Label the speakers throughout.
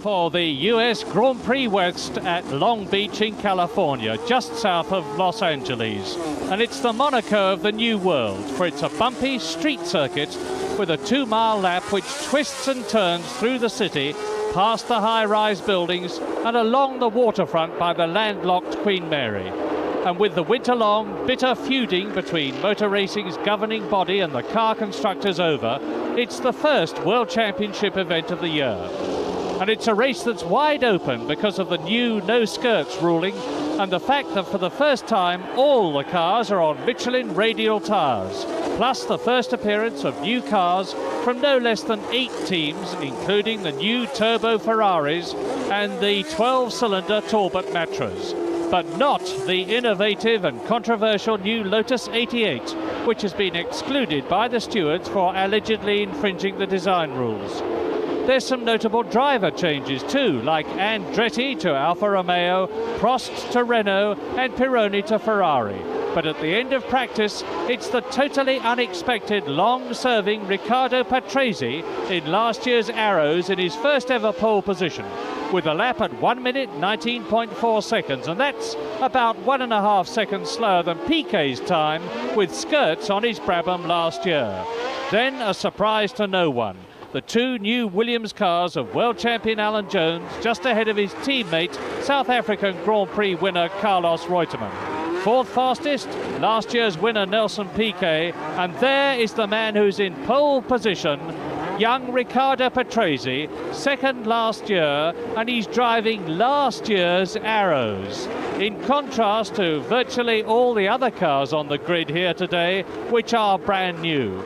Speaker 1: for the US Grand Prix West at Long Beach in California, just south of Los Angeles. And it's the Monaco of the New World, for it's a bumpy street circuit with a 2-mile lap which twists and turns through the city, past the high-rise buildings and along the waterfront by the landlocked Queen Mary. And with the winter-long bitter feuding between motor racing's governing body and the car constructors over, it's the first World Championship event of the year. And it's a race that's wide open because of the new no-skirts ruling and the fact that for the first time all the cars are on Michelin radial tyres, plus the first appearance of new cars from no less than 8 teams, including the new turbo Ferraris and the 12-cylinder Talbot Matras, but not the innovative and controversial new Lotus 88, which has been excluded by the stewards for allegedly infringing the design rules. There's some notable driver changes too, like Andretti to Alfa Romeo, Prost to Renault and Pironi to Ferrari. But at the end of practice, it's the totally unexpected long-serving Riccardo Patrese in last year's Arrows in his first ever pole position, with a lap at 1 minute 19.4 seconds, and that's about 1.5 seconds slower than Piquet's time with skirts on his Brabham last year. Then a surprise to no one. The 2 new Williams cars of world champion Alan Jones just ahead of his teammate, South African Grand Prix winner Carlos Reutemann. 4th fastest, last year's winner Nelson Piquet, and there is the man who's in pole position, young Riccardo Patrese, 2nd last year, and he's driving last year's Arrows. In contrast to virtually all the other cars on the grid here today, which are brand new.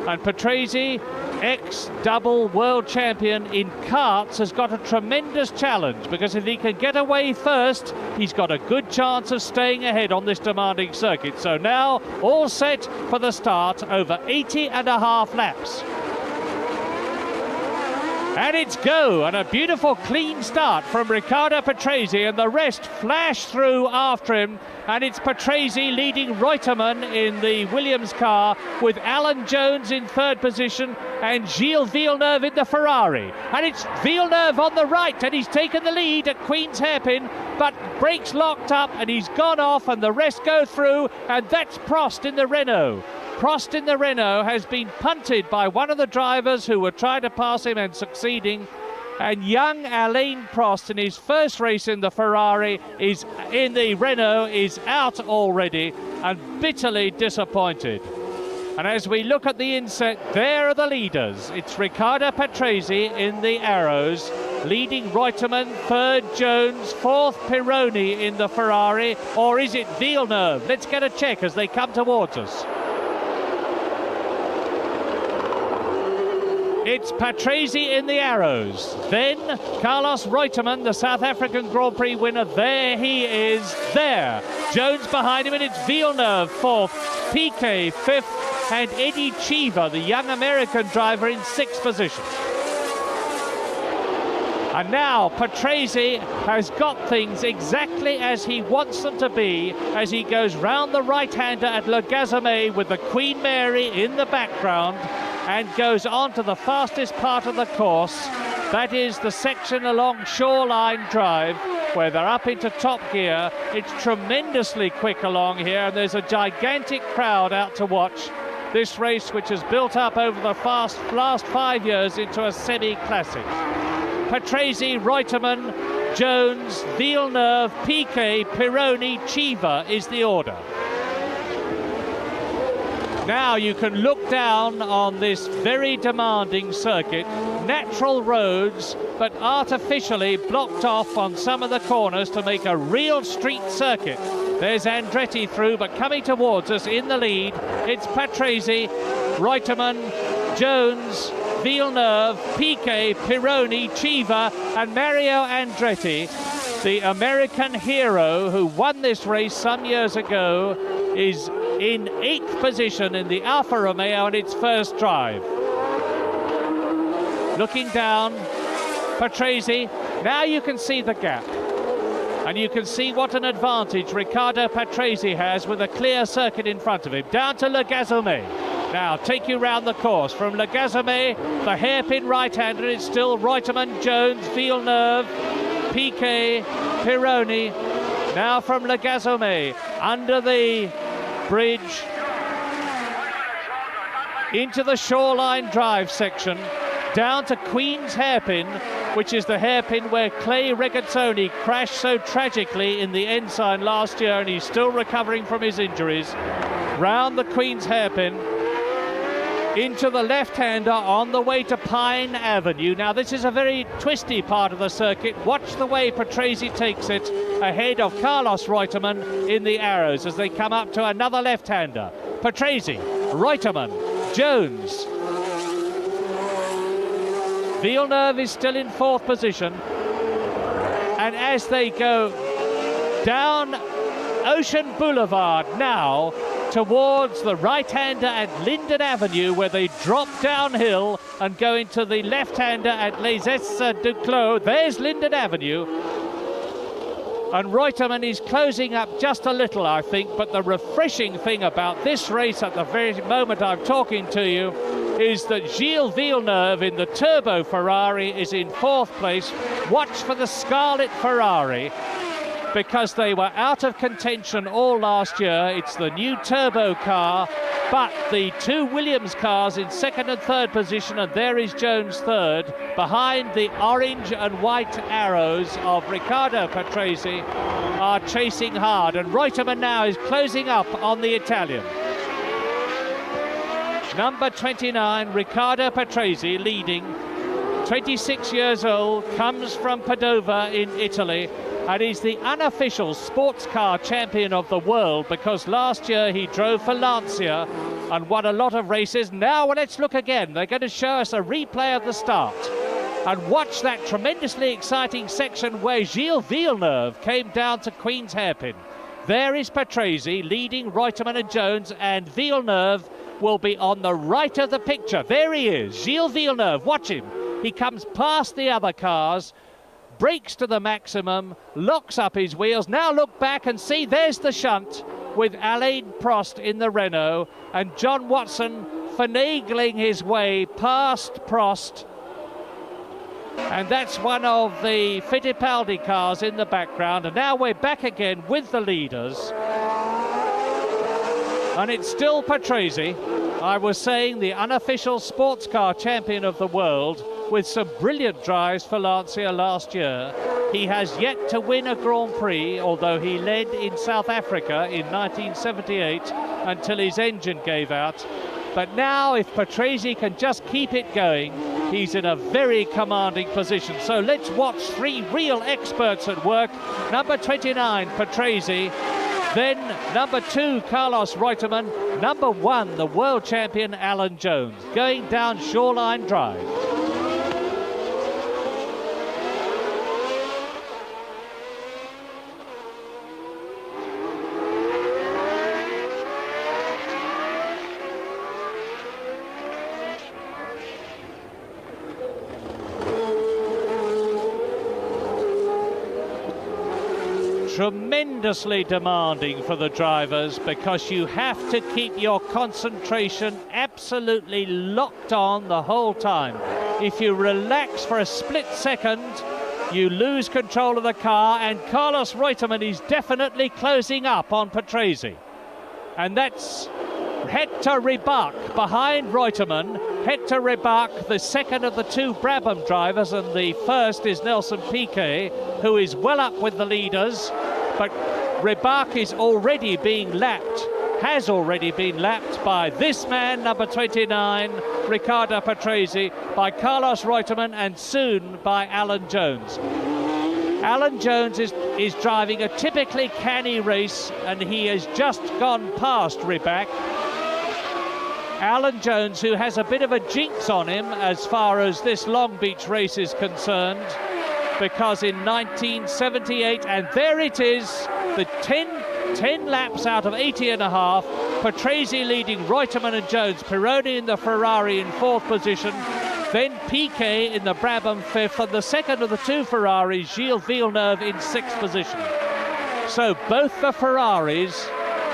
Speaker 1: And Patrese, ex-double world champion in karts, has got a tremendous challenge, because if he can get away first, he's got a good chance of staying ahead on this demanding circuit. So now, all set for the start, over 80.5 laps. And it's go, and a beautiful clean start from Riccardo Patrese, and the rest flash through after him, and it's Patrese leading Reutemann in the Williams car, with Alan Jones in 3rd position and Gilles Villeneuve in the Ferrari. And it's Villeneuve on the right, and he's taken the lead at Queen's Hairpin, but brakes locked up and he's gone off, and the rest go through, and that's Prost in the Renault. Prost in the Renault has been punted by one of the drivers who were trying to pass him and succeeding. And young Alain Prost, in his first race in the Ferrari, is in the Renault, is out already and bitterly disappointed. And as we look at the inset, there are the leaders. It's Riccardo Patrese in the Arrows, leading Reutemann, 3rd Jones, 4th Pironi in the Ferrari, or is it Villeneuve? Let's get a check as they come towards us. It's Patrese in the Arrows. Then Carlos Reutemann, the South African Grand Prix winner. There he is, there. Jones behind him, and it's Villeneuve 4th, Piquet 5th, and Eddie Cheever, the young American driver, in 6th position. And now Patrese has got things exactly as he wants them to be as he goes round the right-hander at Le Gazoumet with the Queen Mary in the background, and goes on to the fastest part of the course. That is the section along Shoreline Drive, where they're up into top gear. It's tremendously quick along here, and there's a gigantic crowd out to watch this race, which has built up over the last 5 years into a semi-classic. Patrese, Reutemann, Jones, Villeneuve, Piquet, Pironi, Cheever is the order. Now you can look down on this very demanding circuit, natural roads, but artificially blocked off on some of the corners to make a real street circuit. There's Andretti through, but coming towards us in the lead, it's Patrese, Reutemann, Jones, Villeneuve, Piquet, Pironi, Cheever, and Mario Andretti, the American hero who won this race some years ago, is in 8th position in the Alfa Romeo in its first drive. Looking down, Patrese, now you can see the gap. And you can see what an advantage Riccardo Patrese has with a clear circuit in front of him. Down to Le Gazoumet. Now, take you round the course. From Le Gazome, the hairpin right-hander, it's still Reutemann, Jones, Villeneuve, Piquet, Pironi. Now from Le Gazome, under the bridge, into the Shoreline Drive section, down to Queen's Hairpin, which is the hairpin where Clay Regazzoni crashed so tragically in the Ensign last year, and he's still recovering from his injuries. Round the Queen's Hairpin, into the left-hander on the way to Pine Avenue. Now, this is a very twisty part of the circuit. Watch the way Patrese takes it ahead of Carlos Reutemann in the arrows as they come up to another left-hander. Patrese, Reutemann, Jones. Villeneuve is still in fourth position. And as they go down Ocean Boulevard now, towards the right-hander at Linden Avenue, where they drop downhill and go into the left-hander at Les Essais du Clos. There's Linden Avenue. And Reutemann is closing up just a little, I think, but the refreshing thing about this race at the very moment I'm talking to you is that Gilles Villeneuve in the Turbo Ferrari is in fourth place. Watch for the Scarlet Ferrari, because they were out of contention all last year. It's the new turbo car, but the two Williams cars in second and third position, and there is Jones third, behind the orange and white arrows of Riccardo Patrese, are chasing hard, and Reutemann now is closing up on the Italian. Number 29, Riccardo Patrese, leading, 26 years old, comes from Padova in Italy, and he's the unofficial sports car champion of the world, because last year he drove for Lancia and won a lot of races. Now let's look again. They're going to show us a replay of the start. And watch that tremendously exciting section where Gilles Villeneuve came down to Queen's Hairpin. There is Patrese leading Reutemann and Jones, and Villeneuve will be on the right of the picture. There he is, Gilles Villeneuve. Watch him. He comes past the other cars, brakes to the maximum, locks up his wheels. Now look back and see, there's the shunt with Alain Prost in the Renault, and John Watson finagling his way past Prost. And that's one of the Fittipaldi cars in the background. And now we're back again with the leaders. And it's still Patrese, I was saying, the unofficial sports car champion of the world, with some brilliant drives for Lancia last year. He has yet to win a Grand Prix, although he led in South Africa in 1978 until his engine gave out. But now, if Patrese can just keep it going, he's in a very commanding position. So let's watch three real experts at work. Number 29, Patrese. Then number 2, Carlos Reutemann. Number 1, the world champion, Alan Jones, going down Shoreline Drive. Tremendously demanding for the drivers, because you have to keep your concentration absolutely locked on the whole time. If you relax for a split second, you lose control of the car, and Carlos Reutemann is definitely closing up on Patrese. And that's Hector Ribach behind Reutemann. Hector Ribach, the second of the two Brabham drivers, and the first is Nelson Piquet, who is well up with the leaders. But Ribach is already being lapped, has already been lapped by this man, number 29, Riccardo Patrese, by Carlos Reutemann, and soon by Alan Jones. Alan Jones is driving a typically canny race, and he has just gone past Ribach. Alan Jones, who has a bit of a jinx on him as far as this Long Beach race is concerned, because in 1978, and there it is, the 10 laps out of 80 and a half, Patrese leading Reutemann and Jones, Pironi in the Ferrari in fourth position, then Piquet in the Brabham fifth, and the second of the two Ferraris, Gilles Villeneuve, in sixth position. So both the Ferraris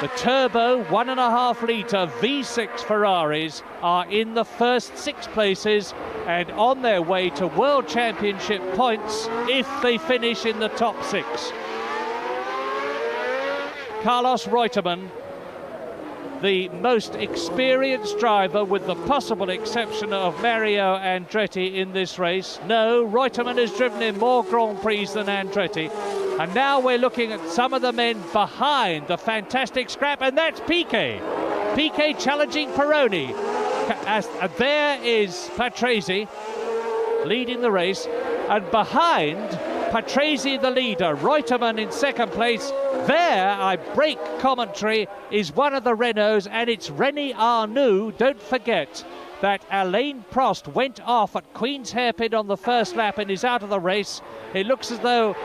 Speaker 1: The turbo 1.5 litre V6 Ferraris are in the first 6 places and on their way to World Championship points if they finish in the top 6. Carlos Reutemann, the most experienced driver with the possible exception of Mario Andretti in this race. No, Reutemann has driven in more Grand Prix than Andretti. And now we're looking at some of the men behind the fantastic scrap, and that's Piquet. Piquet challenging Pironi. There is Patrese leading the race, and behind Patrese the leader, Reutemann in second place. There, I break commentary, is one of the Renaults, and it's René Arnoux. Don't forget that Alain Prost went off at Queen's Hairpin on the first lap and is out of the race. It looks as though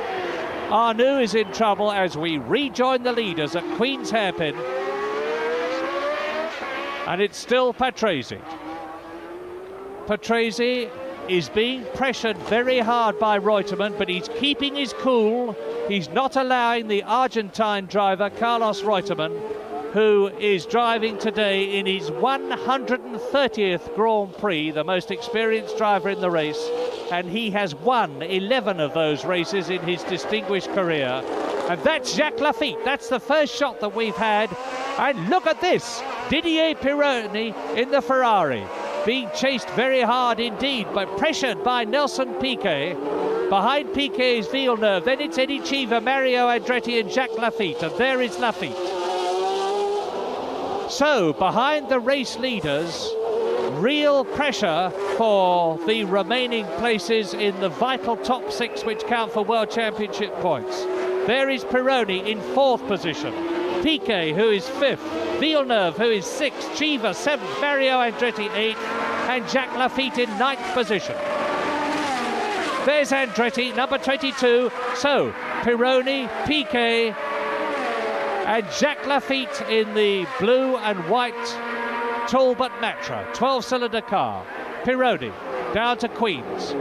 Speaker 1: Arnoux is in trouble as we rejoin the leaders at Queen's Hairpin. And it's still Patrese. Patrese is being pressured very hard by Reutemann, but he's keeping his cool. He's not allowing the Argentine driver, Carlos Reutemann, who is driving today in his 130th Grand Prix, the most experienced driver in the race, and he has won 11 of those races in his distinguished career. And that's Jacques Laffite. That's the first shot that we've had. And look at this, Didier Pironi in the Ferrari, being chased very hard indeed, but pressured by Nelson Piquet. Behind Piquet is Villeneuve, then it's Eddie Cheever, Mario Andretti and Jacques Laffite, and there is Laffite. So, behind the race leaders, real pressure for the remaining places in the vital top 6 which count for World Championship points. There is Pironi in 4th position, Piquet, who is 5th, Villeneuve, who is 6th, Cheever 7th, Mario Andretti 8th, and Jacques Laffite in 9th position. There's Andretti, number 22. So, Pironi, Piquet, and Jacques Laffite in the blue and white Talbot Matra, 12-cylinder car. Pironi down to Queens.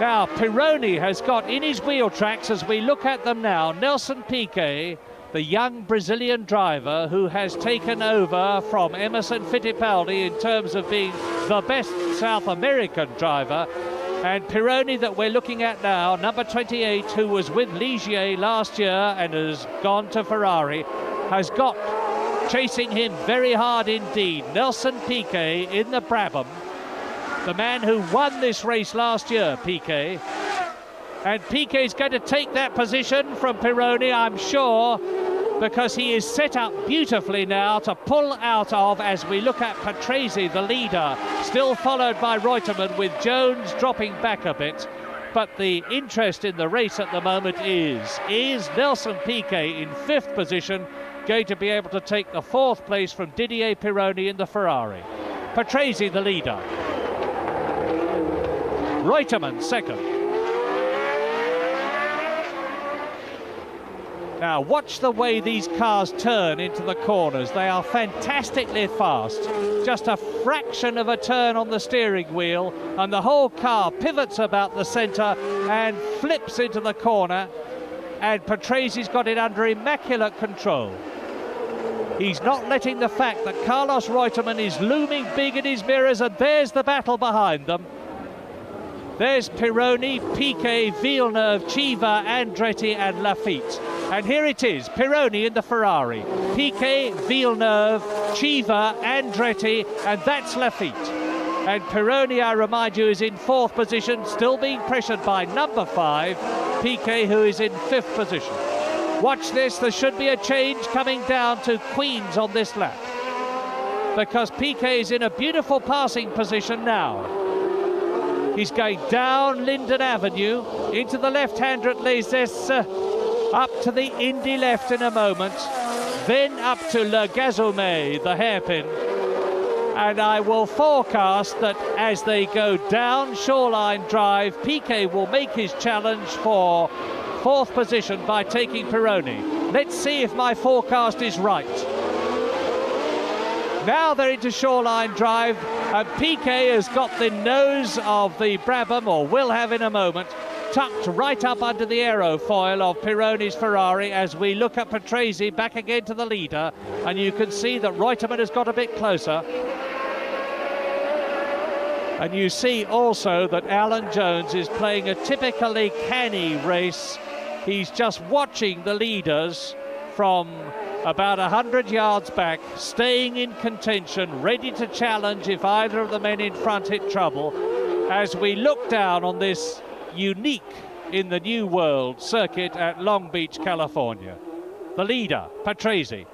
Speaker 1: Now, Pironi has got in his wheel tracks, as we look at them now, Nelson Piquet, the young Brazilian driver who has taken over from Emerson Fittipaldi in terms of being the best South American driver. And Pironi that we're looking at now, number 28, who was with Ligier last year and has gone to Ferrari, has got chasing him very hard indeed. Nelson Piquet in the Brabham, the man who won this race last year, Piquet. And Piquet's going to take that position from Pironi, I'm sure, because he is set up beautifully now to pull out of, as we look at Patrese, the leader, still followed by Reutemann, with Jones dropping back a bit. But the interest in the race at the moment is Nelson Piquet in 5th position going to be able to take the 4th place from Didier Pironi in the Ferrari? Patrese the leader. Reutemann 2nd. Now watch the way these cars turn into the corners. They are fantastically fast. Just a fraction of a turn on the steering wheel and the whole car pivots about the centre and flips into the corner, and Patrese's got it under immaculate control. He's not letting the fact that Carlos Reutemann is looming big in his mirrors, and there's the battle behind them. There's Pironi, Piquet, Villeneuve, Cheever, Andretti and Laffite. And here it is, Pironi in the Ferrari. Piquet, Villeneuve, Cheever, Andretti, and that's Laffite. And Pironi, I remind you, is in 4th position, still being pressured by number 5, Piquet, who is in 5th position. Watch this, there should be a change coming down to Queens on this lap, because Piquet is in a beautiful passing position now. He's going down Linden Avenue into the left-hander at Les Esses, up to the Indy left in a moment, then up to Le Gazoumet, the hairpin. And I will forecast that as they go down Shoreline Drive, Piquet will make his challenge for 4th position by taking Pironi. Let's see if my forecast is right. Now they're into Shoreline Drive, and Piquet has got the nose of the Brabham, or will have in a moment. tucked right up under the aerofoil of Pironi's Ferrari as we look at Patrese back again to the leader, and you can see that Reutemann has got a bit closer. And you see also that Alan Jones is playing a typically canny race. He's just watching the leaders from about 100 yards back, staying in contention, ready to challenge if either of the men in front hit trouble, as we look down on this unique in the new world circuit at Long Beach, California. The leader, Patrese.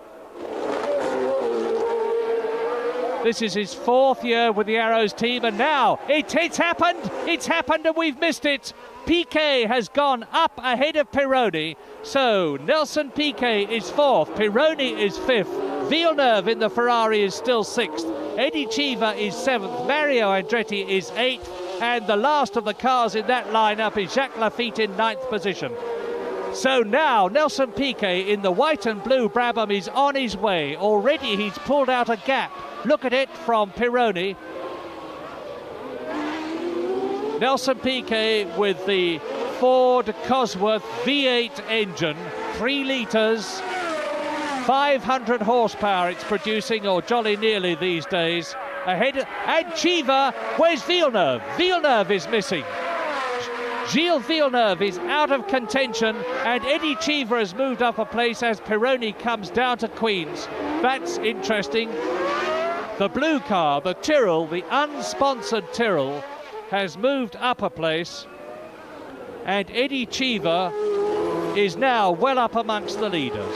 Speaker 1: This is his 4th year with the Arrows team, and now it's happened and we've missed it. Piquet has gone up ahead of Pironi, so Nelson Piquet is 4th, Pironi is 5th, Villeneuve in the Ferrari is still 6th, Eddie Cheever is 7th, Mario Andretti is 8th, and the last of the cars in that lineup is Jacques Lafitte in 9th position. So now Nelson Piquet in the white and blue Brabham is on his way. Already he's pulled out a gap. Look at it from Pironi. Nelson Piquet with the Ford Cosworth V8 engine, 3 litres, 500 horsepower it's producing, or jolly nearly these days. Ahead, and Cheever, where's Villeneuve? Villeneuve is missing. Gilles Villeneuve is out of contention, and Eddie Cheever has moved up a place as Pironi comes down to Queens. That's interesting. The blue car, the Tyrrell, the unsponsored Tyrrell, has moved up a place, and Eddie Cheever is now well up amongst the leaders.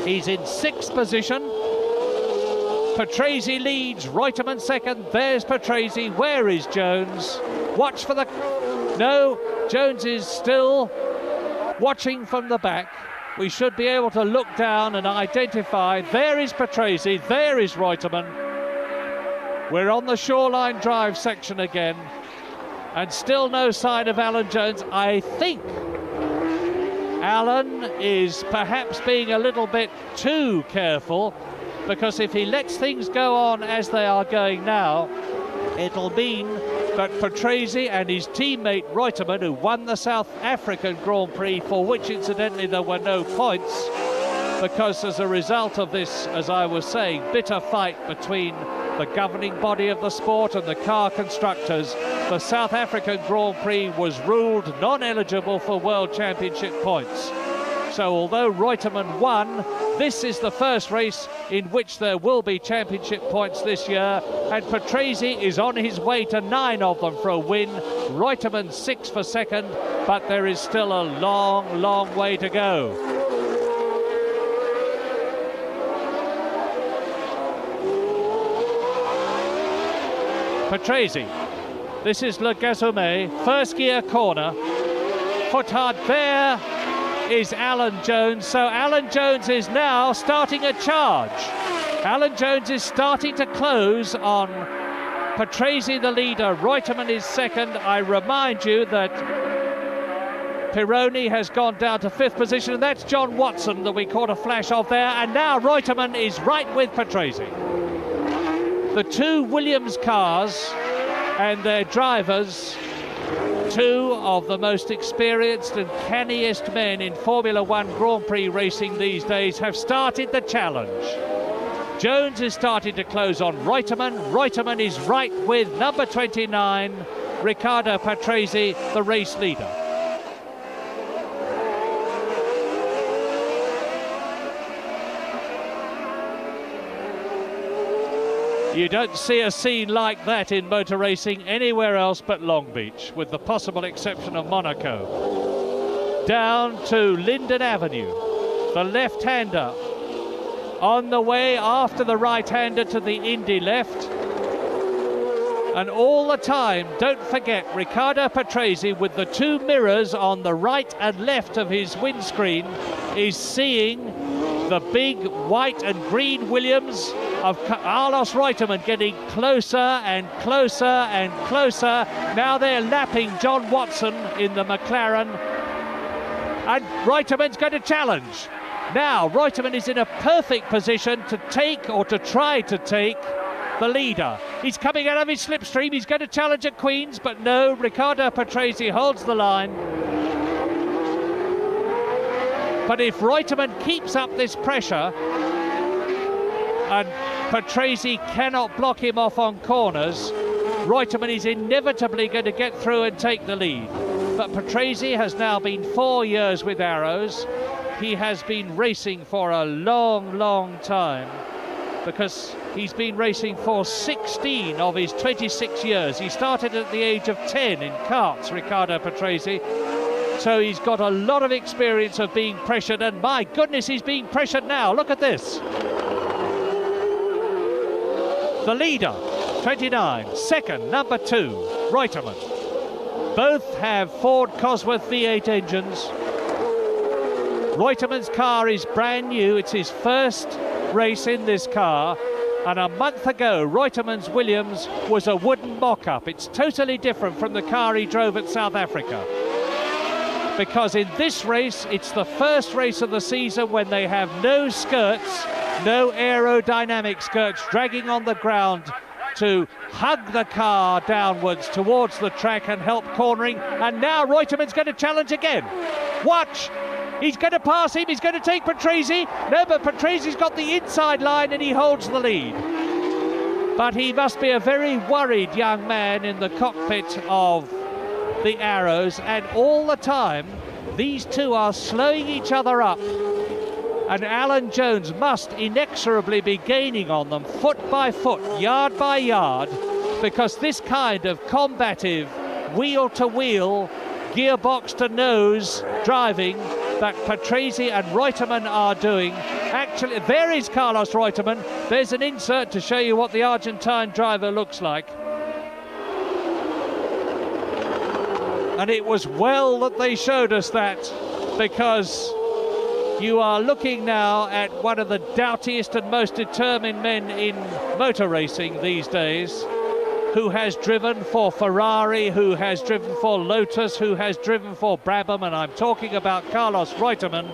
Speaker 1: He's in 6th position. Patrese leads, Reutemann 2nd. There's Patrese. Where is Jones? Watch for the... No, Jones is still watching from the back. We should be able to look down and identify. There is Patrese, there is Reutemann. We're on the Shoreline Drive section again, and still no sign of Alan Jones. I think Alan is perhaps being a little bit too careful, because if he lets things go on as they are going now, it'll mean that Patrese and his teammate Reutemann, who won the South African Grand Prix, for which incidentally there were no points, because as a result of this, as I was saying, bitter fight between the governing body of the sport and the car constructors, the South African Grand Prix was ruled non-eligible for World Championship points. So although Reutemann won, this is the first race in which there will be championship points this year, and Patrese is on his way to 9 of them for a win. Reutemann 6 for 2nd, but there is still a long, long way to go. Patrese, this is Le Gazoumet, first gear corner, foot hard there is Alan Jones. So Alan Jones is now starting a charge. Alan Jones is starting to close on Patrese, the leader. Reutemann is 2nd. I remind you that Pironi has gone down to 5th position, and that's John Watson that we caught a flash of there. And now Reutemann is right with Patrese. The 2 Williams cars and their drivers, 2 of the most experienced and canniest men in Formula One Grand Prix racing these days, have started the challenge. Jones is starting to close on Reutemann. Reutemann is right with number 29, Riccardo Patrese, the race leader. You don't see a scene like that in motor racing anywhere else but Long Beach, with the possible exception of Monaco. Down to Linden Avenue, the left-hander on the way after the right-hander to the Indy left. And all the time, don't forget, Riccardo Patrese, with the 2 mirrors on the right and left of his windscreen, is seeing the big white and green Williams of Carlos Reutemann getting closer and closer and closer. Now they're lapping John Watson in the McLaren, and Reutemann's going to challenge. Now Reutemann is in a perfect position to take, or to try to take, the leader. He's coming out of his slipstream. He's going to challenge at Queen's, but no, Riccardo Patrese holds the line. But if Reutemann keeps up this pressure and Patrese cannot block him off on corners, Reutemann is inevitably going to get through and take the lead. But Patrese has now been 4 years with Arrows. He has been racing for a long, long time, because he's been racing for 16 of his 26 years. He started at the age of 10 in karts, Riccardo Patrese. So he's got a lot of experience of being pressured, and my goodness, he's being pressured now. Look at this. The leader, 29. Second, number 2, Reutemann. Both have Ford Cosworth V8 engines. Reutemann's car is brand new. It's his first race in this car. And a month ago, Reutemann's Williams was a wooden mock-up. It's totally different from the car he drove at South Africa. Because in this race, it's the first race of the season when they have no skirts, no aerodynamic skirts dragging on the ground to hug the car downwards towards the track and help cornering. And now Reutemann's going to challenge again. Watch! He's going to pass him, he's going to take Patrese. No, but Patrese's got the inside line and he holds the lead. But he must be a very worried young man in the cockpit of the Arrows, and all the time these two are slowing each other up, and Alan Jones must inexorably be gaining on them foot by foot, yard by yard, because this kind of combative wheel-to-wheel, gearbox-to-nose driving that Patrese and Reutemann are doing. Actually, there is Carlos Reutemann. There's an insert to show you what the Argentine driver looks like. And it was well that they showed us that, because you are looking now at one of the doughtiest and most determined men in motor racing these days, who has driven for Ferrari, who has driven for Lotus, who has driven for Brabham, and I'm talking about Carlos Reutemann,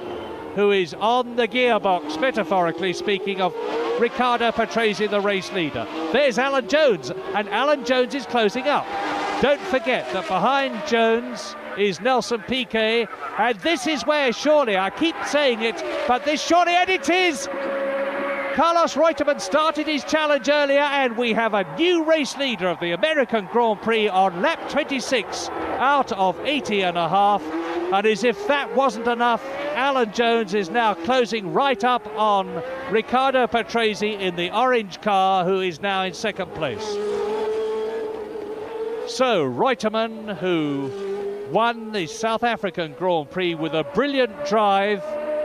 Speaker 1: who is on the gearbox, metaphorically speaking, of Riccardo Patrese, the race leader. There's Alan Jones, and Alan Jones is closing up. Don't forget that behind Jones is Nelson Piquet, and this is where surely, I keep saying it, but this surely, and it is! Carlos Reutemann started his challenge earlier, and we have a new race leader of the American Grand Prix on lap 26 out of 80 and a half. And as if that wasn't enough, Alan Jones is now closing right up on Riccardo Patrese in the orange car, who is now in second place. So Reutemann, who won the South African Grand Prix with a brilliant drive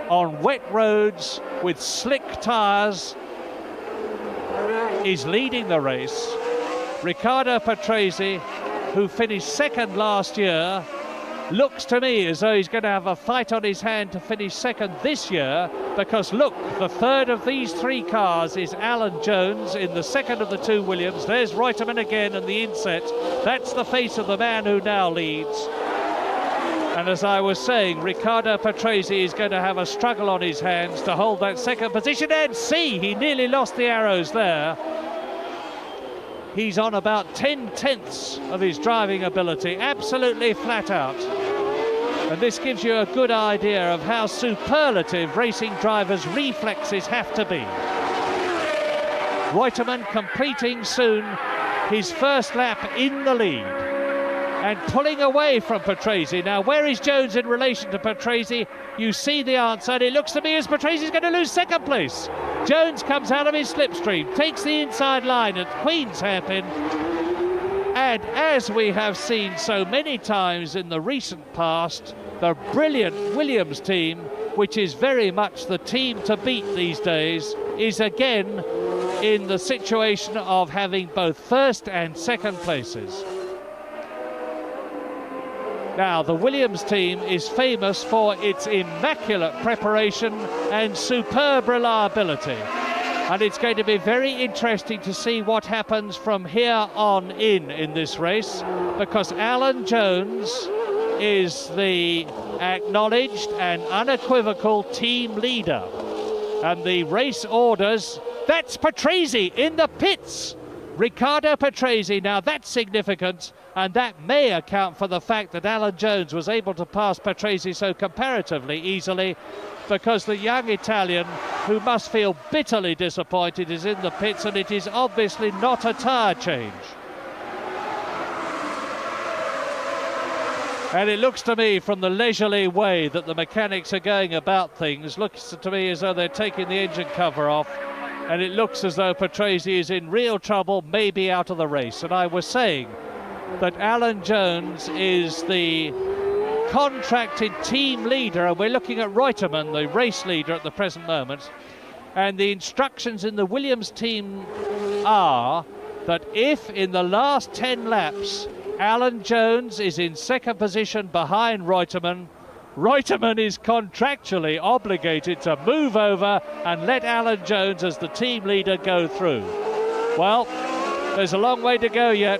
Speaker 1: on wet roads with slick tyres, is leading the race. Riccardo Patrese, who finished second last year, looks to me as though he's going to have a fight on his hand to finish second this year, because look, the third of these three cars is Alan Jones in the second of the two Williams. There's Reutemann again in the inset. That's the face of the man who now leads. And as I was saying, Riccardo Patrese is going to have a struggle on his hands to hold that second position. And see, he nearly lost the Arrows there. He's on about 10/10ths of his driving ability, absolutely flat out. And this gives you a good idea of how superlative racing drivers' reflexes have to be. Reutemann completing soon his first lap in the lead and pulling away from Patrese. Now, where is Jones in relation to Patrese? You see the answer, and it looks to me as Patrese is going to lose second place. Jones comes out of his slipstream, takes the inside line at Queen's hairpin, and as we have seen so many times in the recent past, the brilliant Williams team, which is very much the team to beat these days, is again in the situation of having both first and second places. Now, the Williams team is famous for its immaculate preparation and superb reliability. And it's going to be very interesting to see what happens from here on in this race, because Alan Jones is the acknowledged and unequivocal team leader. And the race orders, that's Patrese in the pits. Riccardo Patrese, now that's significant, and that may account for the fact that Alan Jones was able to pass Patrese so comparatively easily, because the young Italian, who must feel bitterly disappointed, is in the pits, and it is obviously not a tyre change. And it looks to me, from the leisurely way that the mechanics are going about things, looks to me as though they're taking the engine cover off, and it looks as though Patrese is in real trouble, maybe out of the race. And I was saying that Alan Jones is the contracted team leader, and we're looking at Reutemann, the race leader at the present moment, and the instructions in the Williams team are that if in the last 10 laps Alan Jones is in second position behind Reutemann, Reutemann is contractually obligated to move over and let Alan Jones as the team leader go through. Well, there's a long way to go yet.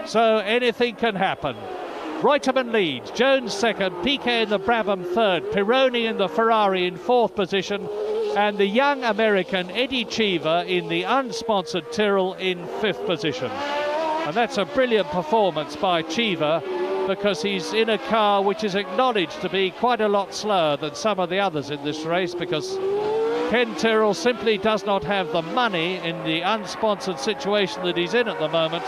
Speaker 1: So anything can happen. Reutemann leads, Jones second, Piquet in the Brabham third, Pironi in the Ferrari in fourth position, and the young American Eddie Cheever in the unsponsored Tyrrell in fifth position. And that's a brilliant performance by Cheever, because he's in a car which is acknowledged to be quite a lot slower than some of the others in this race, because Ken Tyrrell simply does not have the money in the unsponsored situation that he's in at the moment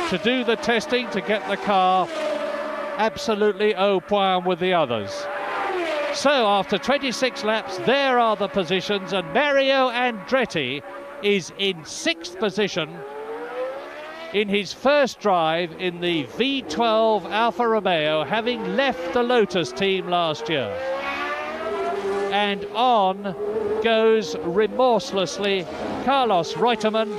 Speaker 1: to do the testing to get the car absolutely au point with the others. So after 26 laps, there are the positions, and Mario Andretti is in sixth position in his first drive in the V12 Alfa Romeo, having left the Lotus team last year. And on goes remorselessly Carlos Reutemann.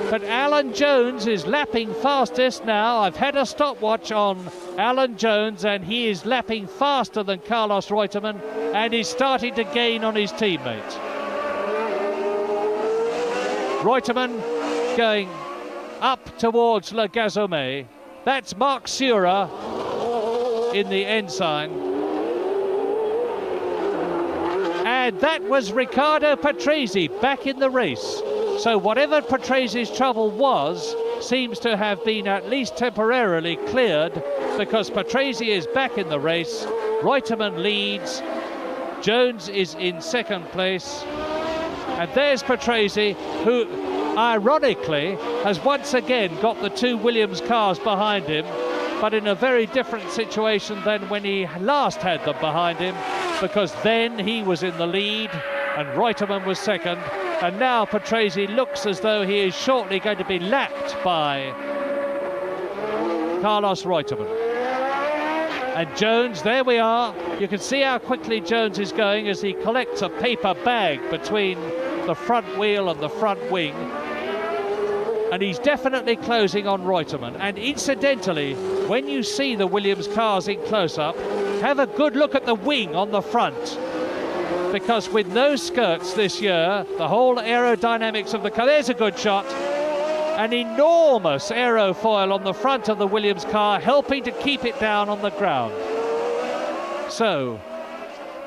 Speaker 1: But Alan Jones is lapping fastest now. I've had a stopwatch on Alan Jones, and he is lapping faster than Carlos Reutemann, and he's starting to gain on his teammate. Reutemann going up towards Le Gazomé. That's Marc Surer in the ensign. And that was Riccardo Patrese back in the race. So whatever Patrese's trouble was seems to have been at least temporarily cleared, because Patrese is back in the race. Reutemann leads. Jones is in second place. And there's Patrese, who ironically has once again got the two Williams cars behind him, but in a very different situation than when he last had them behind him, because then he was in the lead and Reutemann was second. And now Patrese looks as though he is shortly going to be lapped by Carlos Reutemann. And Jones, there we are. You can see how quickly Jones is going as he collects a paper bag between the front wheel and the front wing. And he's definitely closing on Reutemann. And incidentally, when you see the Williams cars in close-up, have a good look at the wing on the front. Because with no skirts this year, the whole aerodynamics of the car, there's a good shot, an enormous aerofoil on the front of the Williams car, helping to keep it down on the ground. So,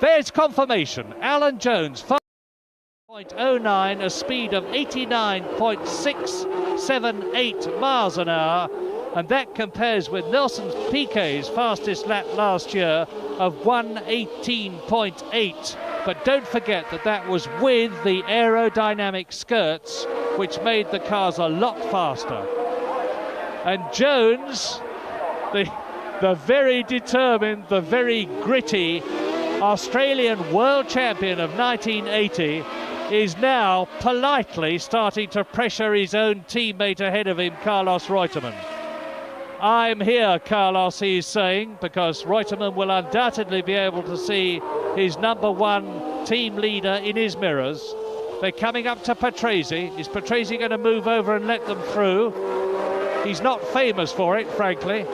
Speaker 1: there's confirmation. Alan Jones, 5.09, a speed of 89.678 miles an hour, and that compares with Nelson Piquet's fastest lap last year of 118.8. But don't forget that that was with the aerodynamic skirts, which made the cars a lot faster. And Jones, the very determined, the very gritty Australian world champion of 1980, is now politely starting to pressure his own teammate ahead of him, Carlos Reutemann. I'm here, Carlos, he's saying, because Reutemann will undoubtedly be able to see his number one team leader in his mirrors. They're coming up to Patrese. Is Patrese going to move over and let them through? He's not famous for it, frankly.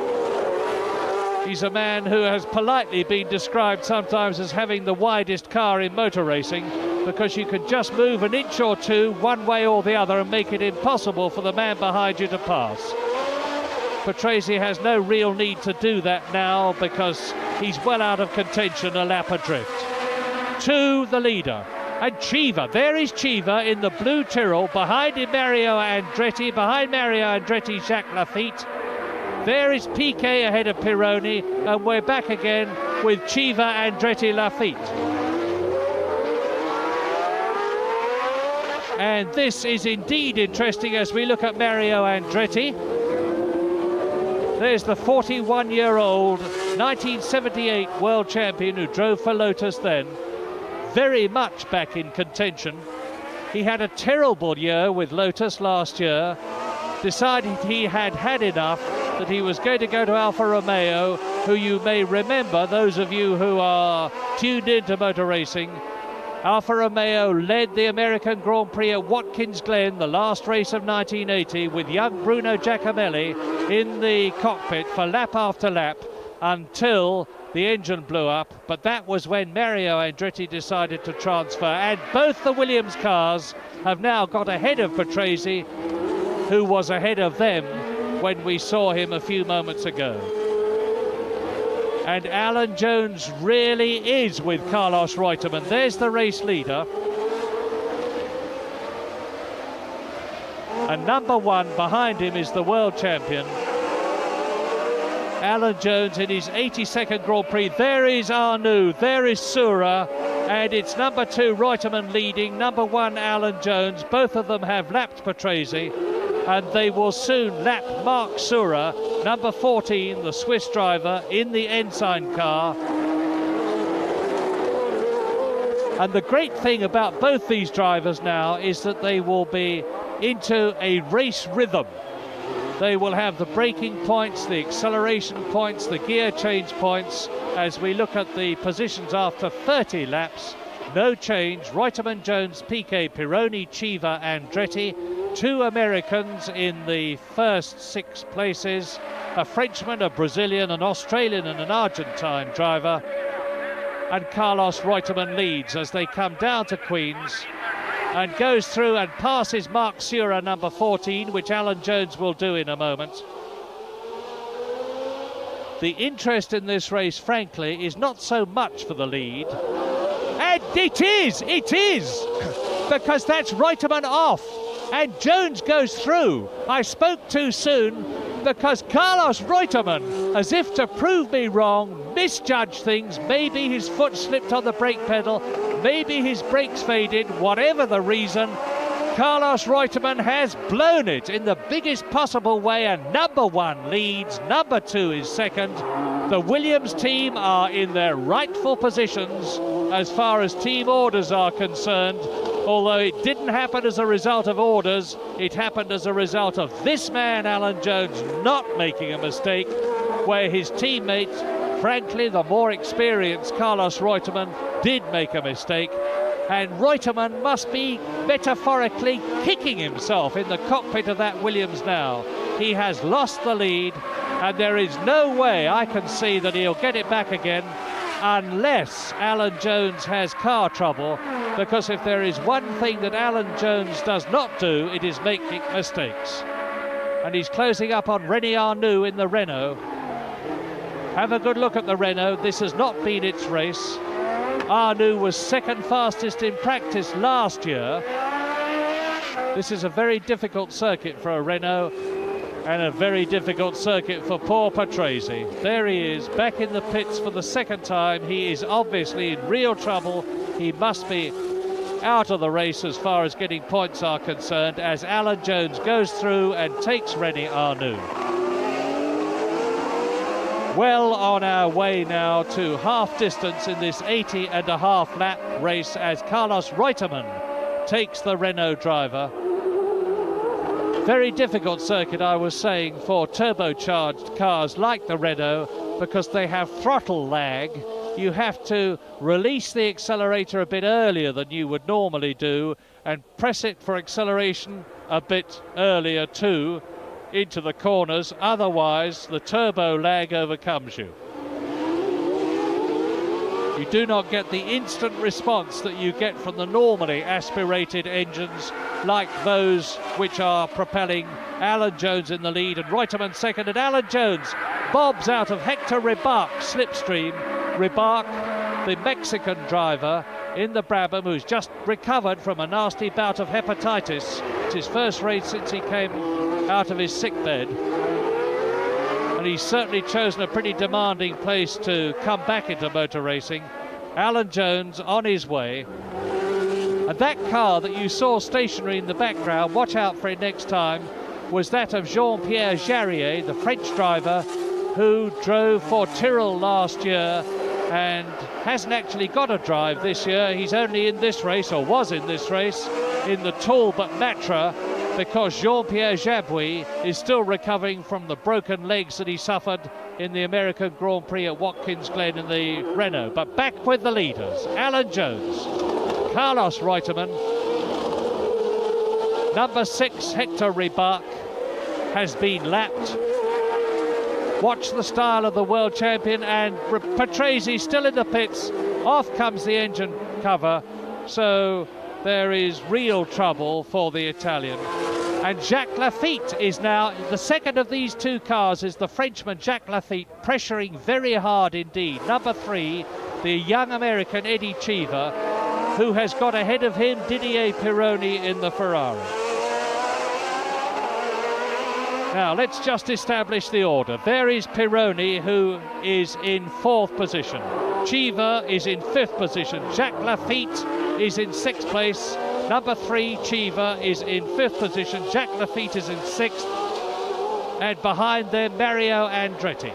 Speaker 1: He's a man who has politely been described sometimes as having the widest car in motor racing, because you can just move an inch or two one way or the other and make it impossible for the man behind you to pass. Patrese has no real need to do that now, because he's well out of contention, a lap adrift. To the leader. And Cheever, there is Cheever in the blue Tyrrell. Behind him, Mario Andretti. Behind Mario Andretti, Jacques Lafitte. There is Piquet ahead of Pironi. And we're back again with Cheever, Andretti, Lafitte. And this is indeed interesting as we look at Mario Andretti. There's the 41-year-old 1978 world champion who drove for Lotus then. Very much back in contention. He had a terrible year with Lotus last year. Decided he had had enough, that he was going to go to Alfa Romeo, who you may remember, those of you who are tuned into motor racing. Alfa Romeo led the American Grand Prix at Watkins Glen, the last race of 1980, with young Bruno Giacomelli in the cockpit for lap after lap until the engine blew up. But that was when Mario Andretti decided to transfer, and both the Williams cars have now got ahead of Patrese, who was ahead of them when we saw him a few moments ago. And Alan Jones really is with Carlos Reutemann. There's the race leader. And number one behind him is the world champion, Alan Jones, in his 82nd Grand Prix. There is Arnoux, there is Sura, and it's number two Reutemann leading, number one Alan Jones. Both of them have lapped Patrese, and they will soon lap Marc Sura, number 14, the Swiss driver, in the Ensign car. And the great thing about both these drivers now is that they will be into a race rhythm. They will have the braking points, the acceleration points, the gear change points. As we look at the positions after 30 laps, no change. Reutemann, Jones, Piquet, Pironi, Cheever, Andretti. Two Americans in the first 6 places. A Frenchman, a Brazilian, an Australian and an Argentine driver. And Carlos Reutemann leads as they come down to Queens, and goes through and passes Marc Sura, number 14, which Alan Jones will do in a moment. The interest in this race, frankly, is not so much for the lead. And it is! Because that's Reutemann off, and Jones goes through. I spoke too soon, because Carlos Reutemann, as if to prove me wrong, misjudged things. Maybe his foot slipped on the brake pedal, maybe his brakes faded, whatever the reason, Carlos Reutemann has blown it in the biggest possible way, and number one leads, number two is second. The Williams team are in their rightful positions as far as team orders are concerned, although it didn't happen as a result of orders, it happened as a result of this man, Alan Jones, not making a mistake, where his teammate, frankly, the more experienced Carlos Reutemann, did make a mistake. And Reutemann must be metaphorically kicking himself in the cockpit of that Williams now. He has lost the lead, and there is no way I can see that he'll get it back again unless Alan Jones has car trouble, because if there is one thing that Alan Jones does not do, it is making mistakes. And he's closing up on René Arnoux in the Renault. Have a good look at the Renault. This has not been its race. Arnoux was second fastest in practice last year. This is a very difficult circuit for a Renault, and a very difficult circuit for poor Patrese. There he is, back in the pits for the second time. He is obviously in real trouble. He must be out of the race as far as getting points are concerned, as Alan Jones goes through and takes René Arnoux. Well on our way now to half distance in this 80.5 lap race, as Carlos Reutemann takes the Renault driver. Very difficult circuit, I was saying, for turbocharged cars like the Renault, because they have throttle lag. You have to release the accelerator a bit earlier than you would normally do, and press it for acceleration a bit earlier too into the corners. Otherwise, the turbo lag overcomes you. You do not get the instant response that you get from the normally aspirated engines like those which are propelling Alan Jones in the lead and Reutemann second, and Alan Jones bobs out of Hector Ribarc's slipstream. Ribarc, the Mexican driver, in the Brabham, who's just recovered from a nasty bout of hepatitis. It's his first race since he came out of his sick bed. And he's certainly chosen a pretty demanding place to come back into motor racing. Alan Jones on his way. And that car that you saw stationary in the background, watch out for it next time, was that of Jean-Pierre Jarier, the French driver who drove for Tyrrell last year and hasn't actually got a drive this year. He's only in this race, or was in this race, in the Talbot Matra, because Jean-Pierre Jabouille is still recovering from the broken legs that he suffered in the American Grand Prix at Watkins Glen in the Renault. But back with the leaders, Alan Jones, Carlos Reutemann, number 6 Hector Ribac has been lapped. Watch the style of the world champion, and Patrese still in the pits. Off comes the engine cover, so there is real trouble for the Italian. And Jacques Lafitte is now, the second of these two cars is the Frenchman Jacques Lafitte, pressuring very hard indeed. Number 3, the young American Eddie Cheever, who has got ahead of him Didier Pironi in the Ferrari. Now let's just establish the order. There is Pironi, who is in 4th position. Cheever is in 5th position. Jacques Lafitte is in 6th place. Number 3, Cheever, is in 5th position. Jacques Lafitte is in 6th. And behind them, Mario Andretti.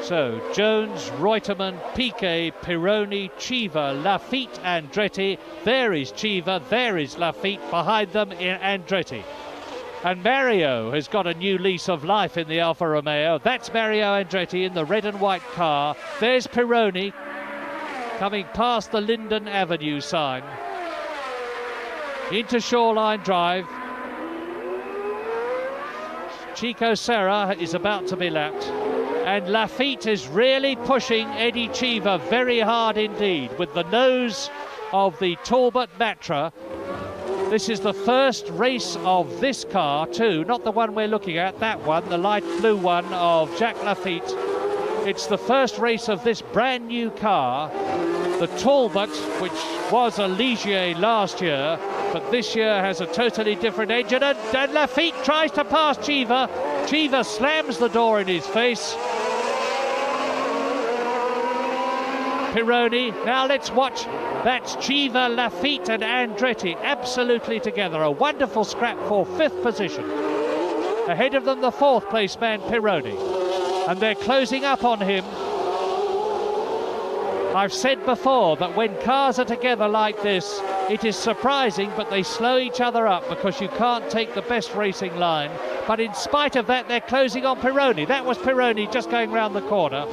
Speaker 1: So, Jones, Reutemann, Piquet, Pironi, Cheever, Lafitte, Andretti. There is Cheever, there is Lafitte, behind them in Andretti. And Mario has got a new lease of life in the Alfa Romeo. That's Mario Andretti in the red and white car. There's Pironi coming past the Linden Avenue sign into Shoreline Drive. Chico Serra is about to be lapped. And Lafitte is really pushing Eddie Cheever very hard indeed with the nose of the Talbot Matra. This is the first race of this car too, not the one we're looking at, that one, the light blue one of Jacques Lafitte. It's the first race of this brand new car, the Talbot, which was a Ligier last year, but this year has a totally different engine. And Lafitte tries to pass Cheever. Cheever slams the door in his face. Pironi, now let's watch. That's Cheever, Lafitte and Andretti absolutely together. A wonderful scrap for 5th position. Ahead of them, the 4th place man, Pironi. And they're closing up on him. I've said before that when cars are together like this, it is surprising, but they slow each other up because you can't take the best racing line. But in spite of that, they're closing on Pironi. That was Pironi just going round the corner.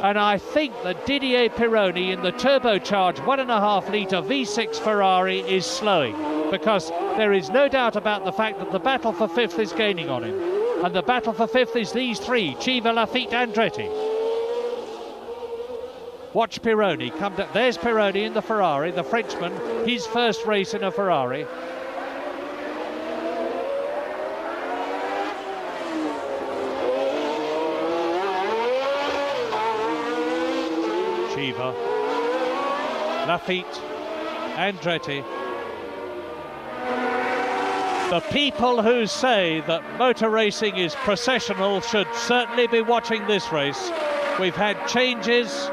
Speaker 1: And I think that Didier Pironi in the turbocharged 1.5 litre V6 Ferrari is slowing, because there is no doubt about the fact that the battle for 5th is gaining on him. And the battle for 5th is these 3, Cheever, Lafitte, Andretti. Watch Pironi come down. There's Pironi in the Ferrari, the Frenchman, his first race in a Ferrari. Cheever, Lafitte, Andretti. The people who say that motor racing is processional should certainly be watching this race. We've had changes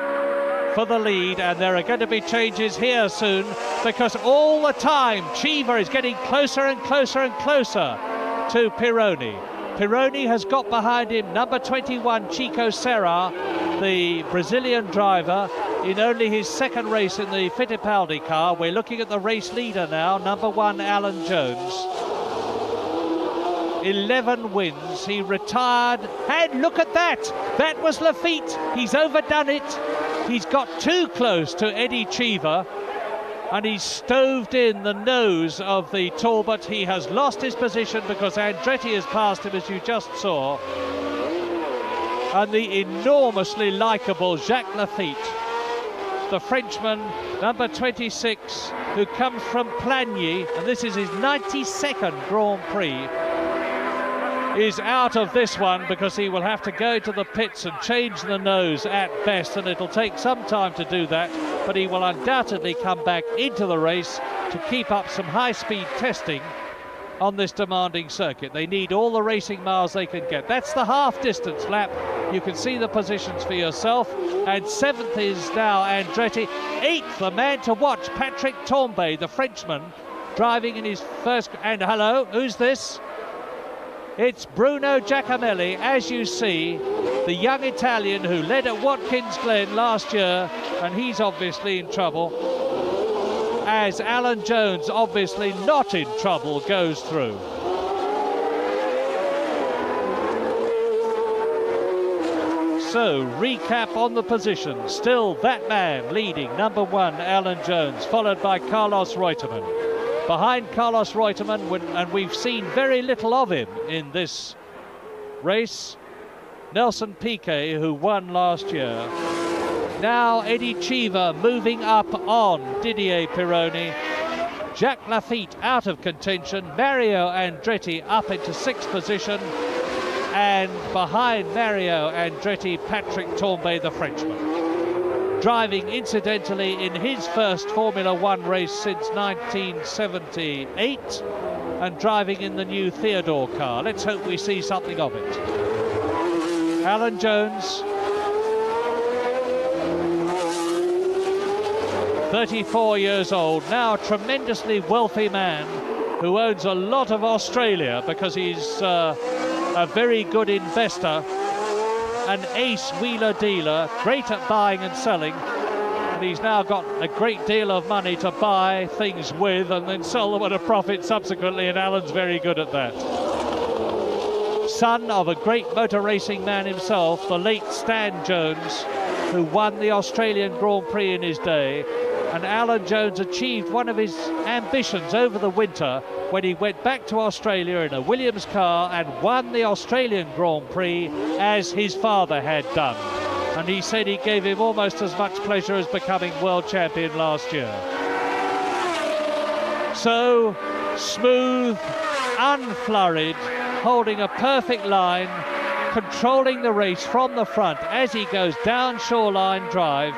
Speaker 1: for the lead, and there are going to be changes here soon, because all the time Cheever is getting closer and closer and closer to Pironi. Pironi has got behind him number 21 Chico Serra, the Brazilian driver, in only his 2nd race in the Fittipaldi car. We're looking at the race leader now, number 1 Alan Jones. 11 wins, he retired, and look at that, that was Lafitte. He's overdone it. He's got too close to Eddie Cheever, and he's stoved in the nose of the Talbot. He has lost his position because Andretti has passed him, as you just saw. And the enormously likeable Jacques Lafitte, the Frenchman, number 26, who comes from Plagny, and this is his 92nd Grand Prix, is out of this one because he will have to go to the pits and change the nose at best, and it'll take some time to do that, but he will undoubtedly come back into the race to keep up some high-speed testing on this demanding circuit. They need all the racing miles they can get. That's the half-distance lap. You can see the positions for yourself. And 7th is now Andretti. 8th, the man to watch, Patrick Tambay, the Frenchman, driving in his first... And hello, who's this? It's Bruno Giacomelli, as you see, the young Italian who led at Watkins Glen last year, and he's obviously in trouble, as Alan Jones, obviously not in trouble, goes through. So, recap on the position. Still that man leading, number 1, Alan Jones, followed by Carlos Reutemann. Behind Carlos Reutemann, and we've seen very little of him in this race, Nelson Piquet, who won last year. Now Eddie Cheever moving up on Didier Pironi. Jacques Lafitte out of contention. Mario Andretti up into 6th position. And behind Mario Andretti, Patrick Tambay, the Frenchman. Driving, incidentally, in his first Formula One race since 1978, and driving in the new Theodore car. Let's hope we see something of it. Alan Jones, 34 years old, now a tremendously wealthy man who owns a lot of Australia because he's a very good investor, an ace wheeler dealer, great at buying and selling, and he's now got a great deal of money to buy things with and then sell them at a profit subsequently, and Alan's very good at that. Son of a great motor racing man himself, the late Stan Jones, who won the Australian Grand Prix in his day, and Alan Jones achieved one of his ambitions over the winter when he went back to Australia in a Williams car and won the Australian Grand Prix as his father had done. And he said he gave him almost as much pleasure as becoming world champion last year. So, smooth, unflurried, holding a perfect line, controlling the race from the front as he goes down shoreline drive,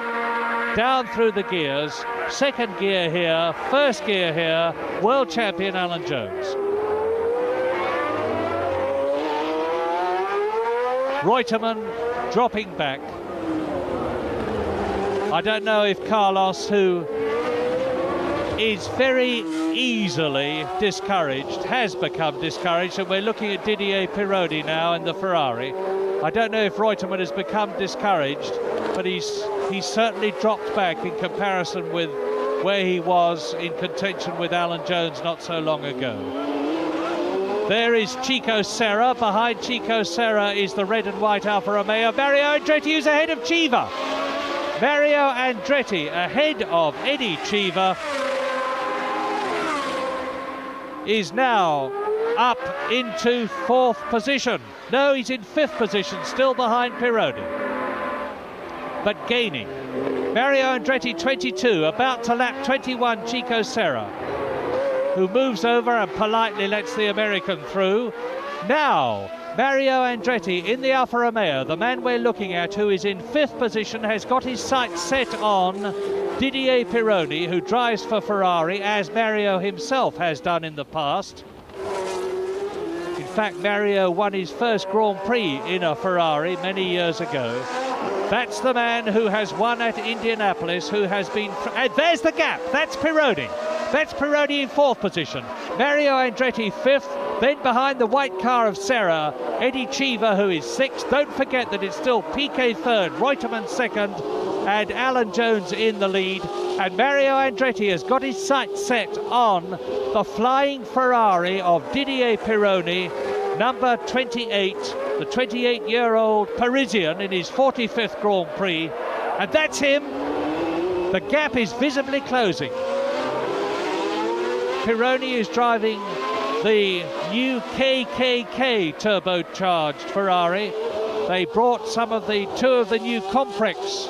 Speaker 1: down through the gears, 2nd gear here, 1st gear here, world champion Alan Jones. Reutemann dropping back. I don't know if Carlos, who is very easily discouraged, has become discouraged, and we're looking at Didier Pironi now in the Ferrari. I don't know if Reutemann has become discouraged, but he's certainly dropped back in comparison with where he was in contention with Alan Jones not so long ago. There is Chico Serra. Behind Chico Serra is the red and white Alfa Romeo. Mario Andretti is ahead of Cheever. Mario Andretti ahead of Eddie Cheever is now up into 4th position. No, he's in 5th position, still behind Pironi, but gaining. Mario Andretti, 22, about to lap 21 Chico Serra, who moves over and politely lets the American through. Now, Mario Andretti in the Alfa Romeo, the man we're looking at, who is in 5th position, has got his sights set on Didier Pironi, who drives for Ferrari, as Mario himself has done in the past. In fact, Mario won his first Grand Prix in a Ferrari many years ago. That's the man who has won at Indianapolis, who has been... And there's the gap. That's Pironi. That's Pironi in 4th position. Mario Andretti 5th. Then behind the white car of Serra, Eddie Cheever, who is 6th. Don't forget that it's still Piquet 3rd, Reutemann 2nd, and Alan Jones in the lead. And Mario Andretti has got his sights set on the flying Ferrari of Didier Pironi, number 28, the 28-year-old Parisian in his 45th Grand Prix. And that's him. The gap is visibly closing. Pironi is driving the new KKK turbocharged Ferrari. They brought two of the new Comprex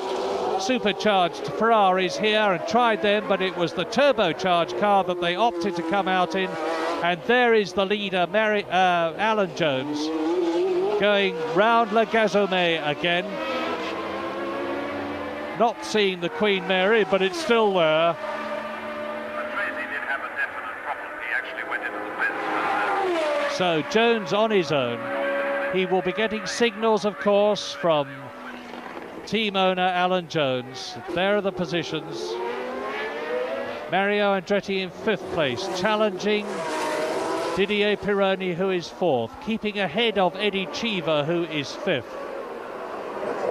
Speaker 1: supercharged Ferraris here and tried them, but it was the turbocharged car that they opted to come out in. And there is the leader, Alan Jones, going round Le Gazomé again. Not seeing the Queen Mary, but it's still there. So Jones on his own. He will be getting signals, of course, from team owner Alan Jones. There are the positions. Mario Andretti in 5th place, challenging Didier Pironi, who is 4th, keeping ahead of Eddie Cheever, who is 5th.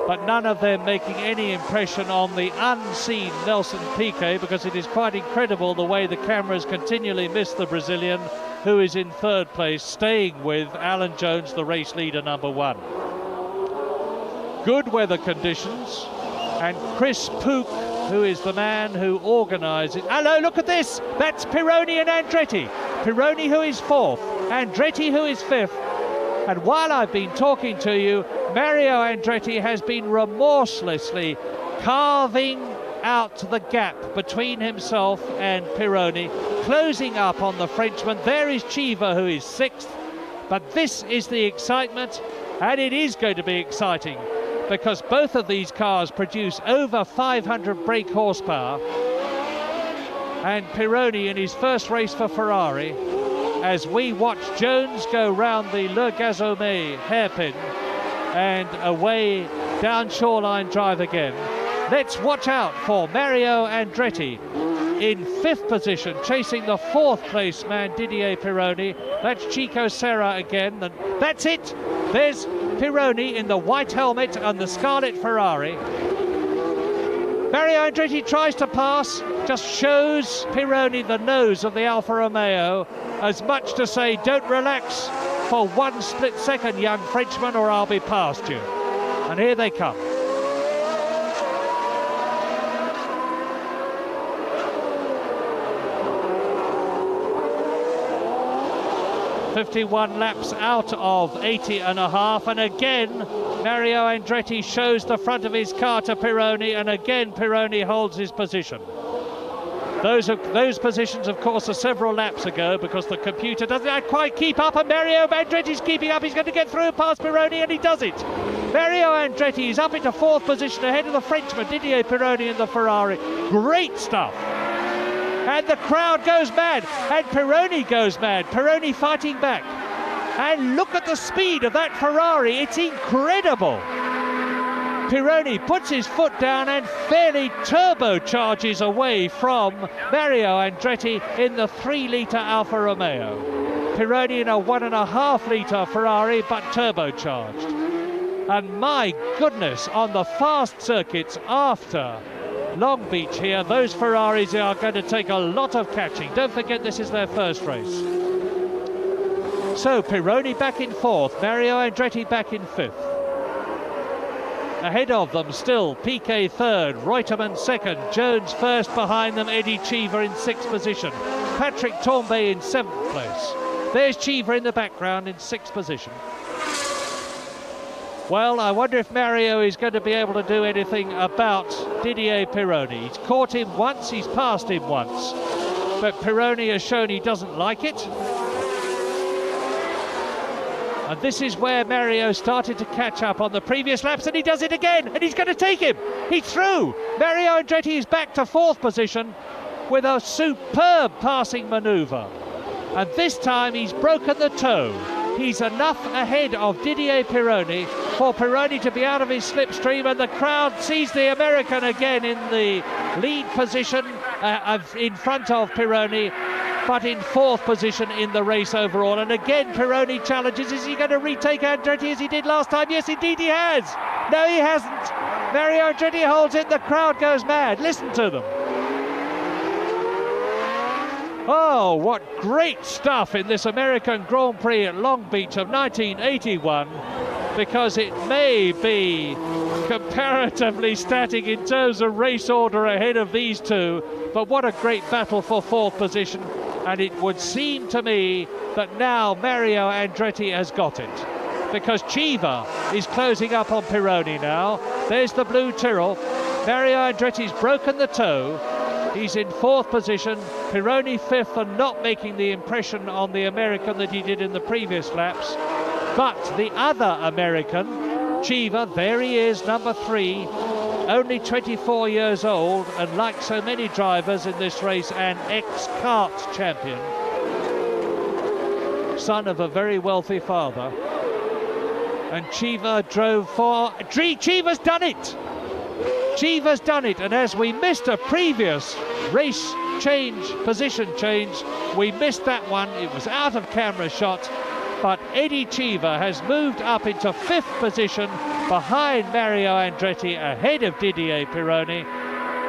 Speaker 1: But none of them making any impression on the unseen Nelson Piquet, because it is quite incredible the way the cameras continually miss the Brazilian, who is in 3rd place, staying with Alan Jones, the race leader, number 1. Good weather conditions, and Chris Pook, who is the man who organised it. Hello, look at this! That's Pironi and Andretti. Pironi, who is 4th, Andretti, who is 5th. And while I've been talking to you, Mario Andretti has been remorselessly carving out the gap between himself and Pironi, closing up on the Frenchman. There is Cheever, who is 6th. But this is the excitement, and it is going to be exciting, because both of these cars produce over 500 brake horsepower. And Pironi in his first race for Ferrari, as we watch Jones go round the Le Gazomé hairpin and away down Shoreline Drive again. Let's watch out for Mario Andretti in 5th position, chasing the 4th place man Didier Pironi. That's Chico Serra again, and that's it. There's Pironi in the white helmet and the scarlet Ferrari. Mario Andretti tries to pass, just shows Pironi the nose of the Alfa Romeo, as much to say, don't relax for 1 split second, young Frenchman, or I'll be past you. And here they come. .51 laps out of 80.5, and again Mario Andretti shows the front of his car to Pironi, and again Pironi holds his position. Those positions, of course, are several laps ago, because the computer doesn't quite keep up, and Mario Andretti's keeping up. He's going to get through past Pironi, and he does it. Mario Andretti is up into 4th position ahead of the Frenchman Didier Pironi in the Ferrari. Great stuff. And the crowd goes mad, and Pironi goes mad. Pironi fighting back. And look at the speed of that Ferrari. It's incredible. Pironi puts his foot down and fairly turbocharges away from Mario Andretti in the 3-litre Alfa Romeo. Pironi in a 1.5-litre Ferrari, but turbocharged. And my goodness, on the fast circuits after Long Beach here, those Ferraris are going to take a lot of catching. Don't forget, this is their first race. So Pironi back in 4th, Mario Andretti back in 5th. Ahead of them still Piquet 3rd, Reutemann 2nd, Jones 1st, behind them Eddie Cheever in 6th position, Patrick Tambay in 7th place. There's Cheever in the background in 6th position. Well, I wonder if Mario is going to be able to do anything about Didier Pironi. He's caught him once, he's passed him once, but Pironi has shown he doesn't like it. And this is where Mario started to catch up on the previous laps, and he does it again, and he's going to take him. He's through. Mario Andretti is back to 4th position with a superb passing manoeuvre. And this time he's broken the toe. He's enough ahead of Didier Pironi for Pironi to be out of his slipstream, and the crowd sees the American again in the lead position in front of Pironi, but in 4th position in the race overall. And again Pironi challenges. Is he going to retake Andretti as he did last time? Yes, indeed he has. No, he hasn't. Mario Andretti holds it. The crowd goes mad. Listen to them. Oh, what great stuff in this American Grand Prix at Long Beach of 1981, because it may be comparatively static in terms of race order ahead of these two, but what a great battle for 4th position. And it would seem to me that now Mario Andretti has got it, because Cheever is closing up on Pironi now. There's the blue Tyrrell. Mario Andretti's broken the toe. He's in 4th position, Pironi 5th, and not making the impression on the American that he did in the previous laps. But the other American, Cheever, there he is, number 3, only 24 years old, and like so many drivers in this race, an ex-kart champion. Son of a very wealthy father. And Cheever drove for... Cheever's done it! Cheever's done it, and as we missed a previous race change, position change, we missed that one. It was out of camera shot, but Eddie Cheever has moved up into 5th position behind Mario Andretti, ahead of Didier Pironi,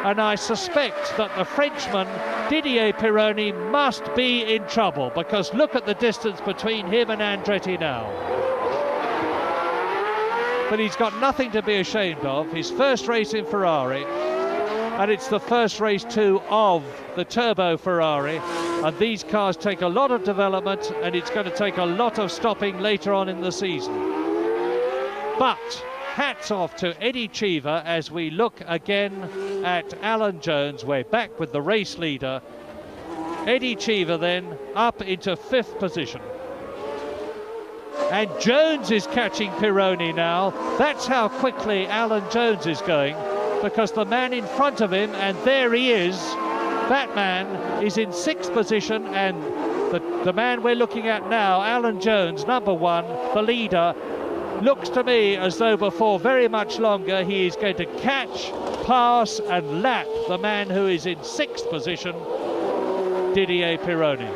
Speaker 1: and I suspect that the Frenchman Didier Pironi must be in trouble, because look at the distance between him and Andretti now. But he's got nothing to be ashamed of. His first race in Ferrari, and it's the first race too of the turbo Ferrari, and these cars take a lot of development, and it's going to take a lot of stopping later on in the season. But hats off to Eddie Cheever as we look again at Alan Jones. We're back with the race leader. Eddie Cheever then up into 5th position. And Jones is catching Pironi now. That's how quickly Alan Jones is going, because the man in front of him, and there he is, that man is in 6th position, and the man we're looking at now, Alan Jones, number 1, the leader, looks to me as though before very much longer he is going to catch, pass and lap the man who is in 6th position, Didier Pironi.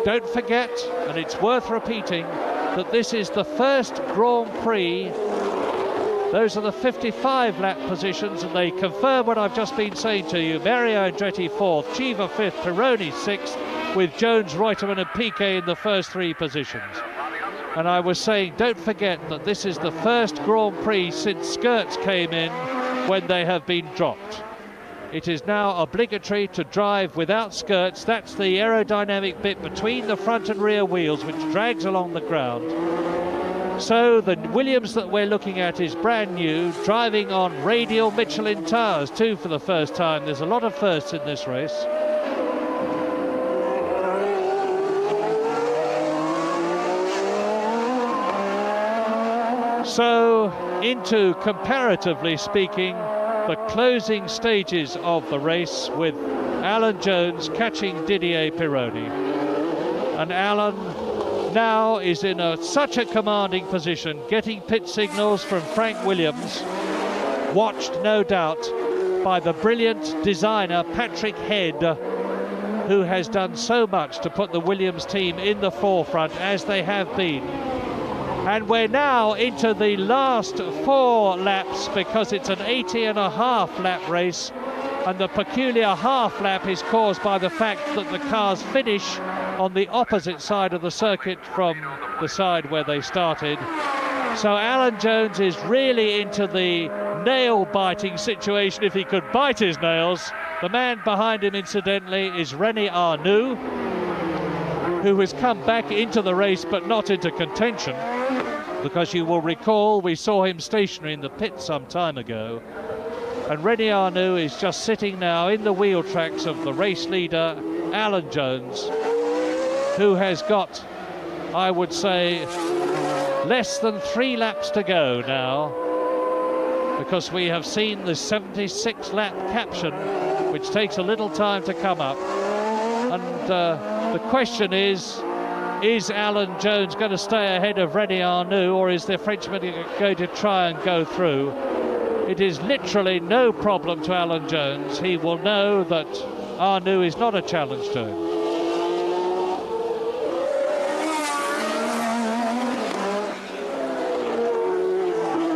Speaker 1: Don't forget, and it's worth repeating, that this is the first Grand Prix. Those are the 55 lap positions, and they confirm what I've just been saying to you. Mario Andretti 4th, Cheever 5th, Pironi 6th, with Jones, Reutemann and Piquet in the first 3 positions. And I was saying, don't forget that this is the first Grand Prix since skirts came in when they have been dropped. It is now obligatory to drive without skirts. That's the aerodynamic bit between the front and rear wheels, which drags along the ground. So the Williams that we're looking at is brand new, driving on radial Michelin tyres too for the first time. There's a lot of firsts in this race. So into, comparatively speaking, the closing stages of the race, with Alan Jones catching Didier Pironi. And Alan now is in such a commanding position, getting pit signals from Frank Williams, watched no doubt by the brilliant designer Patrick Head, who has done so much to put the Williams team in the forefront, as they have been. And we're now into the last 4 laps, because it's an 80.5 lap race, and the peculiar half lap is caused by the fact that the cars finish on the opposite side of the circuit from the side where they started. So Alan Jones is really into the nail-biting situation, if he could bite his nails. The man behind him, incidentally, is René Arnoux, who has come back into the race but not into contention, because you will recall we saw him stationary in the pit some time ago. And René Arnoux is just sitting now in the wheel tracks of the race leader, Alan Jones, who has got, I would say, less than 3 laps to go now, because we have seen the 76 lap caption, which takes a little time to come up. And the question is Alan Jones going to stay ahead of René Arnoux, or is the Frenchman going to try and go through? It is literally no problem to Alan Jones. He will know that Arnoux is not a challenge to him.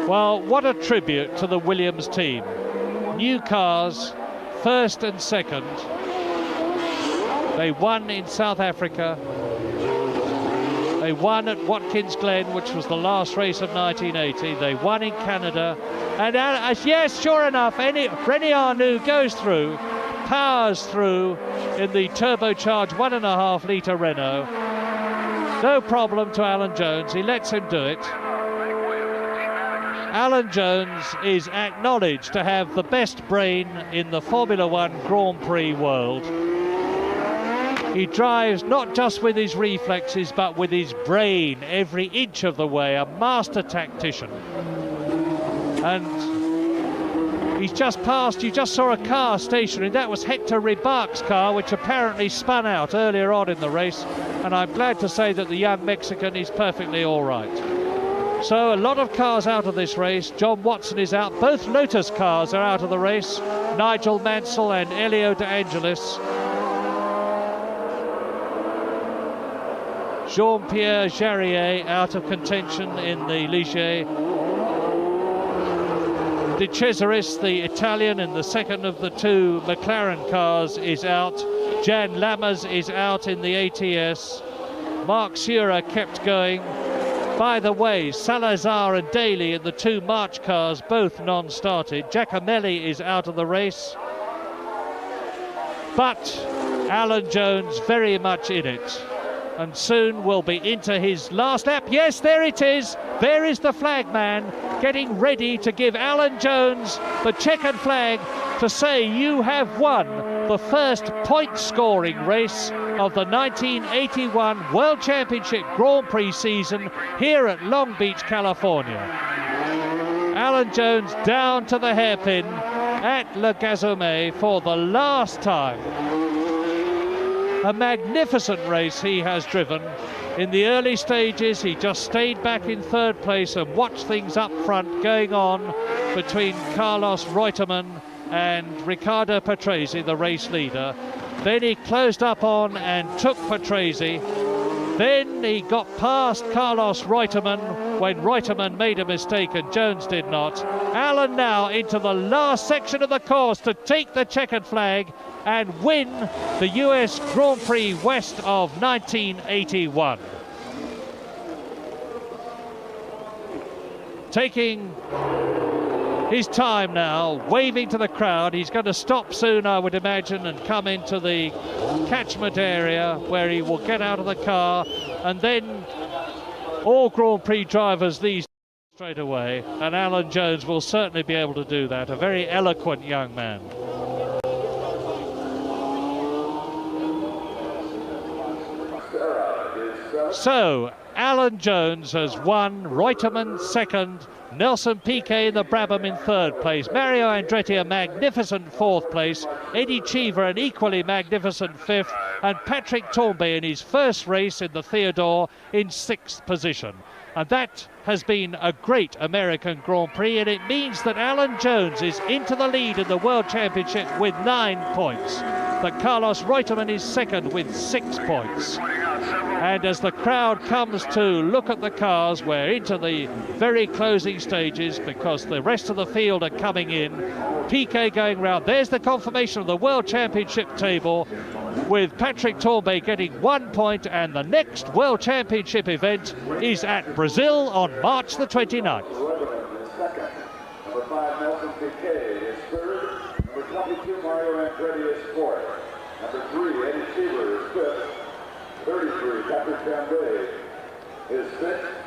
Speaker 1: Well, what a tribute to the Williams team. New cars, first and second. They won in South Africa. They won at Watkins Glen, which was the last race of 1980. They won in Canada. And yes, sure enough, René Arnoux goes through, powers through in the turbocharged 1.5 litre Renault. No problem to Alan Jones. He lets him do it. Alan Jones is acknowledged to have the best brain in the Formula One Grand Prix world. He drives not just with his reflexes, but with his brain every inch of the way, a master tactician. And he's just passed, you just saw a car stationary, that was Hector Ribark's car, which apparently spun out earlier on in the race, and I'm glad to say that the young Mexican is perfectly all right. So a lot of cars out of this race. John Watson is out, both Lotus cars are out of the race, Nigel Mansell and Elio De Angelis. Jean-Pierre Jarier out of contention in the Ligier. De Cesaris, the Italian in the second of the two McLaren cars, is out. Jan Lammers is out in the ATS. Mark Sura kept going. By the way, Salazar and Daly in the two March cars, both non-started. Giacomelli is out of the race. But Alan Jones very much in it, and soon will be into his last lap. Yes, there it is. There is the flag man getting ready to give Alan Jones the checkered flag to say you have won the first point-scoring race of the 1981 World Championship Grand Prix season here at Long Beach, California. Alan Jones down to the hairpin at Le Gazoumet for the last time. A magnificent race he has driven. In the early stages, he just stayed back in third place and watched things up front going on between Carlos Reutemann and Riccardo Patrese, the race leader. Then he closed up on and took Patrese. Then he got past Carlos Reutemann when Reutemann made a mistake and Jones did not. Alan now into the last section of the course to take the checkered flag and win the US Grand Prix West of 1981. Taking his time now, waving to the crowd. He's going to stop soon, I would imagine, and come into the catchment area where he will get out of the car, and then all Grand Prix drivers these straight away, and Alan Jones will certainly be able to do that. A very eloquent young man. So Alan Jones has won, Reutemann second, Nelson Piquet in the Brabham in third place, Mario Andretti a magnificent fourth place, Eddie Cheever an equally magnificent fifth, and Patrick Tambay in his first race in the Theodore in sixth position. And that has been a great American Grand Prix, and it means that Alan Jones is into the lead in the World Championship with 9 points. That Carlos Reutemann is second with 6 points. And as the crowd comes to look at the cars, we're into the very closing stages because the rest of the field are coming in. Piquet going round. There's the confirmation of the World Championship table with Patrick Tambay getting 1 point, and the next World Championship event is at Brazil on March the 29th.
Speaker 2: Second, number 5, Nelson Piquet is third. Number 22, Mario Andretti is fourth. Number 3, Eddie Cheever is fifth. 33, Patrick Tambay is sixth.